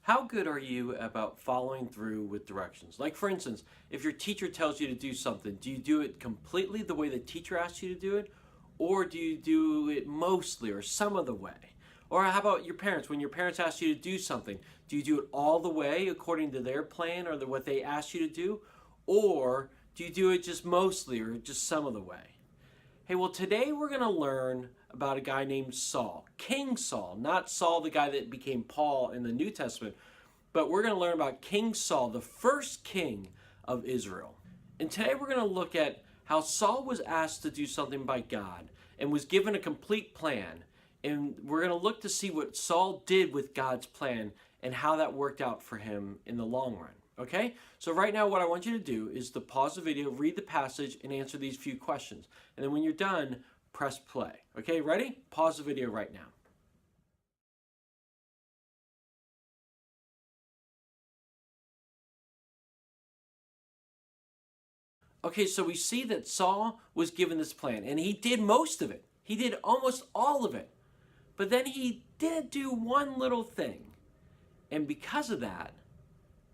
How good are you about following through with directions? Like, for instance, if your teacher tells you to do something, do you do it completely the way the teacher asks you to do it? Or do you do it mostly or some of the way? Or how about your parents? When your parents ask you to do something, do you do it all the way according to their plan or what they ask you to do? Or do you do it just mostly or just some of the way? Hey, well, today we're going to learn about a guy named Saul, King Saul, not Saul, the guy that became Paul in the New Testament, but we're going to learn about King Saul, the first king of Israel. And today we're going to look at how Saul was asked to do something by God and was given a complete plan. And we're going to look to see what Saul did with God's plan and how that worked out for him in the long run. Okay, so right now what I want you to do is to pause the video, read the passage, and answer these few questions. And then when you're done, press play. Okay, ready? Pause the video right now. Okay, so we see that Saul was given this plan, and he did most of it. He did almost all of it. But then he didn't do one little thing. And because of that,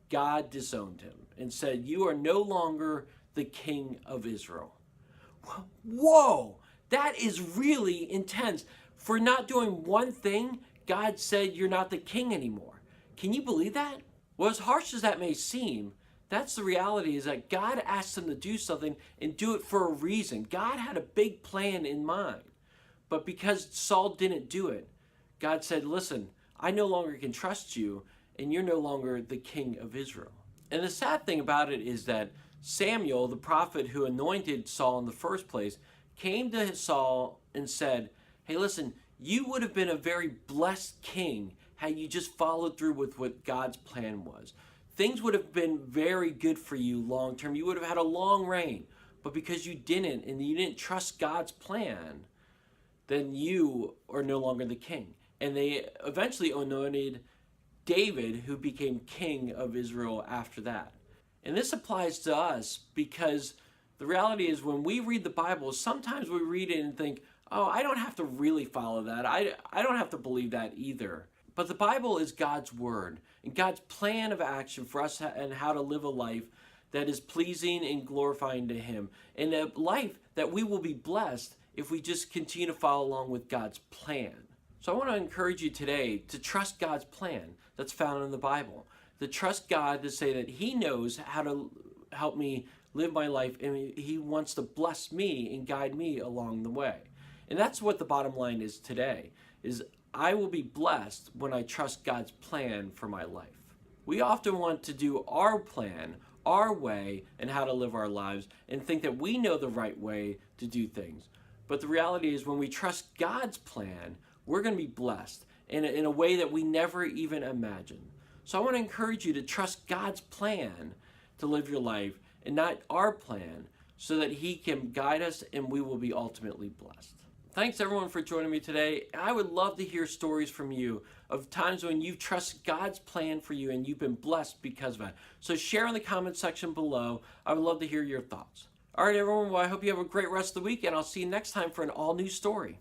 God disowned him and said, "You are no longer the king of Israel." Whoa, that is really intense. For not doing one thing, God said you're not the king anymore. Can you believe that? Well, as harsh as that may seem, that's the reality, is that God asked him to do something and do it for a reason. God had a big plan in mind. But because Saul didn't do it, God said, "Listen, I no longer can trust you, and you're no longer the king of Israel." And the sad thing about it is that Samuel, the prophet who anointed Saul in the first place, came to Saul and said, "Hey, listen, you would have been a very blessed king had you just followed through with what God's plan was. Things would have been very good for you long term. You would have had a long reign. But because you didn't, and you didn't trust God's plan, then you are no longer the king." And they eventually anointed David, who became king of Israel after that. And this applies to us because the reality is when we read the Bible, sometimes we read it and think, "Oh, I don't have to really follow that. I don't have to believe that either." But the Bible is God's word and God's plan of action for us and how to live a life that is pleasing and glorifying to him. And a life that we will be blessed if we just continue to follow along with God's plan. So I want to encourage you today to trust God's plan that's found in the Bible. To trust God to say that he knows how to help me live my life, and he wants to bless me and guide me along the way. And that's what the bottom line is today, is I will be blessed when I trust God's plan for my life. We often want to do our plan, our way, and how to live our lives, and think that we know the right way to do things. But the reality is when we trust God's plan, we're going to be blessed in a way that we never even imagined. So I want to encourage you to trust God's plan to live your life and not our plan, so that he can guide us and we will be ultimately blessed. Thanks everyone for joining me today. I would love to hear stories from you of times when you've trusted God's plan for you and you've been blessed because of it. So share in the comment section below. I would love to hear your thoughts. All right, everyone. Well, I hope you have a great rest of the week, and I'll see you next time for an all-new story.